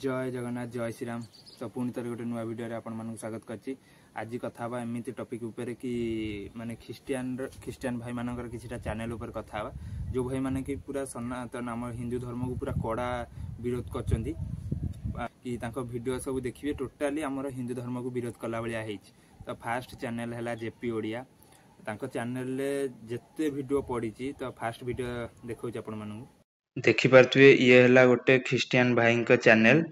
जय जगन्नाथ जय श्रीराम। तो पुणी थर गोटे नुआ वीडियो रे आपण मानक स्वागत करछि। आज कथा बा एमिति टॉपिक ऊपर कि माने ख्रिस्टियन भाई मानकर किछटा चैनल ऊपर कथा बा जो भाई माने कि पूरा सनातन हम हिंदू धर्म को पूरा कड़ा विरोध करछंती कि तांको वीडियो सब देखिबे टोटली हमर हिंदू धर्म को विरोध कला बलिया हेछि। तो फास्ट चैनल हैला जेपी ओडिया तांको चैनल रे जत्ते वीडियो पडिछि तो फास्ट वीडियो देखौछि आपण मानक देखि पारथुए। ये हैला गोटे ख्रिस्टियन भाई का चैनल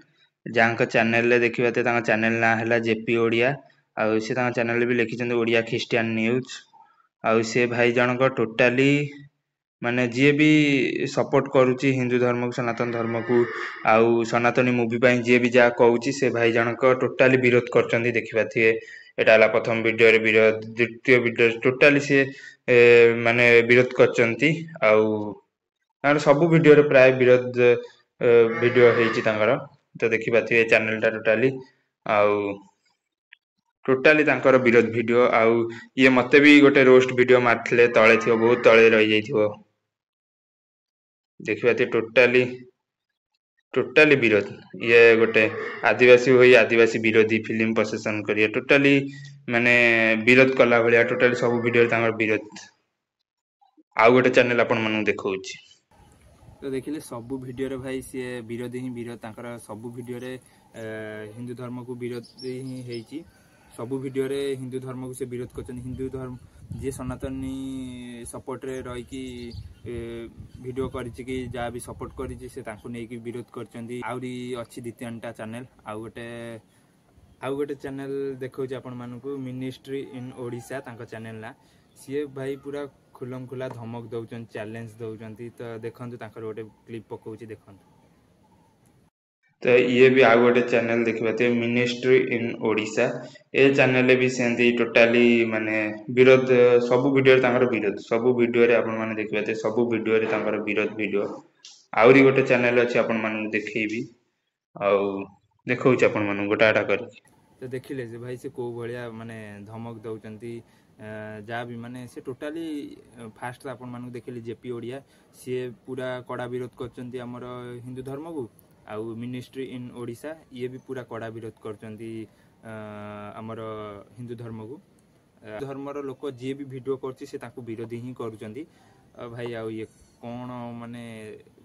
जहाँ चैनल रे देखिबा ते तांका चैनल ना हैला जेपी ओडिया आ से तांका चैनल भी लिखिछन ओडिया ख्रिस्टियन न्यूज आ से भाई जनक टोटली माने जे भी सपोर्ट करूची हिंदू धर्म को सनातन धर्म को आउ सनातनी मूवी पाई जे भी जा कहूची से भाई जनक टोटली विरोध करचंदी। देखिबा थिए एटा हला प्रथम वीडियो रे विरोध, द्वितीय वीडियो टोटली से माने विरोध करचंती आउ सब वीडियो रे प्राय विरोध वीडियो हेची तांकर। तो देखि पाथिबे चैनल टा टोटली तांकर विरोध वीडियो आउ ये मते भी गोटे रोस्ट वीडियो मारथिले तळे थियो बहुत तळे रहि जाइथिबो। देखि पाथि टोटली विरोध ये गोटे आदिवासी होई आदिवासी विरोधी फिल्म प्रशासन करिए टोटली माने विरोध कला भलिया टोटली सब वीडियो तांकर विरोध आउ गोटे चैनल आपण मानु देखौछि। तो देखिले सबू वीडियो रे भाई सी विरोधी ही विरोध तांकर सबू वीडियो रे हिंदू धर्म को विरोध ही हेची। सबू वीडियो रे हिंदू धर्म को से विरोध करछन। हिंदू धर्म जे सनातनी सपोर्ट रे रही कि वीडियो करिछि कि जा भी सपोर्ट करिछि से तांको नै कि विरोध करछंदी। आउरी अछि द्वितीयटा चैनल आउ गोटे चैनल देखौछि आपण मानकु मिनिस्ट्री इन ओडिशा तांको चैनल ना सी भाई पूरा खुलम खुला धमक दौचन चैलेंज दौचंती। तो देखंतु तांकर गोटे क्लिप पकाउछि देखंतु। तो ये भी आ गोटे चैनल देखिबाते मिनिस्ट्री इन ओडिशा ए चैनल भी सेंती टोटली माने विरोध सब वीडियो तांकर विरोध सब वीडियो रे आपण माने देखिबाते सब वीडियो रे तांकर विरोध वीडियो आउरी गोटे चैनल अछि आपण माने देखैबी आउ देखौछि आपण माने गोटाटा करी। तो देखिले जे भाई से को भलिया माने धमक दौचंती जहाँ भी माने से टोटली फास्ट आपण मानक देखिले जेपी ओडिया सी पूरा कड़ा विरोध करचंती हमर हिंदू धर्म को आउ मिनिस्ट्री इन ओडिशा ये भी पूरा कड़ा विरोध करचंती हमर हिंदू धर्म को धर्मर लोक जे भी वीडियो करछि से ताको विरोधी ही करूचंती। भाई आउ ये कोन माने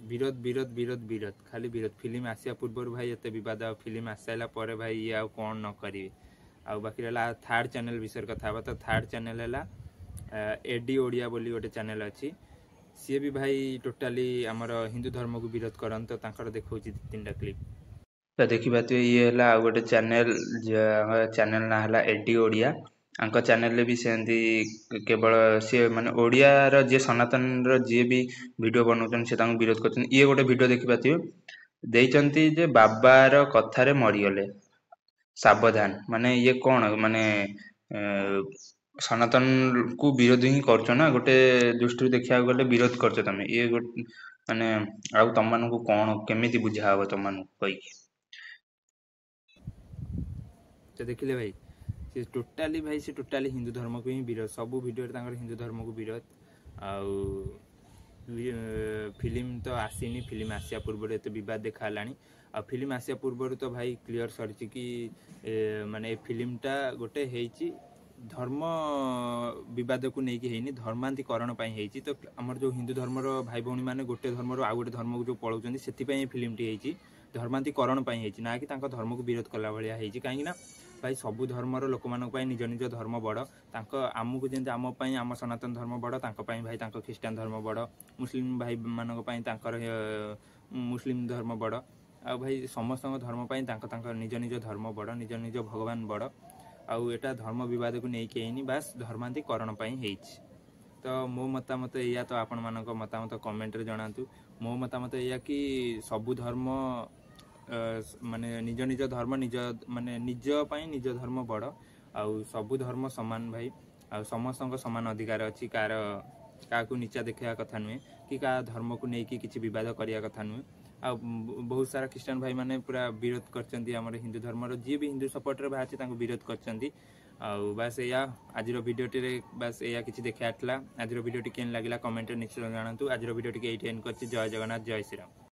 विरोध विरोध विरोध विरोध खाली विरोध फिल्म आसिया पूर्व भाई एते विवाद फिल्म आसाइला परे भाई ये आउ कोन न करिवे। आउ बाकी रहला थर्ड चैनल विषय कथा बा। तो थर्ड चैनल हैला एडी ओडिया बोली गोटे चैनल अछि सी भी भाई टोटली हमर हिंदू धर्म को विरोध करन। तो तांकर देखौछि तीनटा क्लिप। तो देखि बात ये हैला गोटे चैनल चैनल ना हैला एडी ओडिया आंका चैनल रे भी सेंदी केवल सी माने ओडिया रो जे सनातन रो जे भी वीडियो बनौछन से तांको विरोध करछन। ये गोटे वीडियो देखि पाथिबे देइचंती जे बाबा रो कथा रे मरि गले सावधान माने ये कौन माने सनातन को विरोध ही करछ ना गोटे दृष्टि देखिया गले विरोध करछ तमे ये माने आउ तम मानकु कोन केमिति बुझा हबो तम मानकु कहि। तो देखिले भाई से टोटली भाई से टोटली हिंदू धर्म को ही विरोध सब वीडियो रे तांकर हिंदू धर्म को विरोध आउ फिल्म तो आसीनी फिल्म आसिया पूर्व एत बद देखालानी आ फिल्म आसिया पूर्व तो भाई क्लियर सरी कि माने फिल्मटा गोटे हेची धर्म विवाद को लेकिन हेनी धर्मांतरीकरण हेची। तो आमर जो हिंदू धर्मर भाई भौणी माने गोटे धर्मर आउ गोटे धर्म को जो पलाउछन से फिल्मटी हेची धर्मांतरीकरण हेची ना कि धर्म को विरोध कला भलिया हेची। कहीं ना भाई सबू धर्मर लोक मानक निज निज धर्म बड़ आमको जेंति आम पई आम सनातन धर्म बड़ तांको पई भाई तांको ख्रिस्टियन धर्म बड़ मुस्लिम भाई मानक पई तांकर मुस्लिम धर्म बड़ आ भाई समस्त धर्म पई तांको निज निज धर्म बड़ निज निज भगवान बड़ आउ एटा धर्म विवाद को लेकिन हेनी बास धर्मांतरीकरण पई हेची। तो मो मतामत या तो आपण मानक मतामत कमेंट रे जणातु। मो मतामत या कि सबू धर्म माने निज निज धर्म निज माने निज पई निज धर्म बड़ आउ सबू धर्म समान भाई आउ समस्त समान अधिकार अछि। कार काकू नीचा देखा कथा नुहे कि का धर्म को लेकिन किसी विवाद करिया कथा नुहे। आ बहुत सारा ख्रिस्टियन भाई माने पूरा विरोध करचंती हमर हिंदू धर्मर जे भी हिंदू सपोर्ट रे बाछि तांको विरोध करचंती। आउ बस या आज वीडियो रे बस या किछि देखातला। आज वीडियो केन लागिला कमेंट निश्चय जणातु। आज वीडियो एठी एंड करछि। जय जगन्नाथ जय श्रीराम।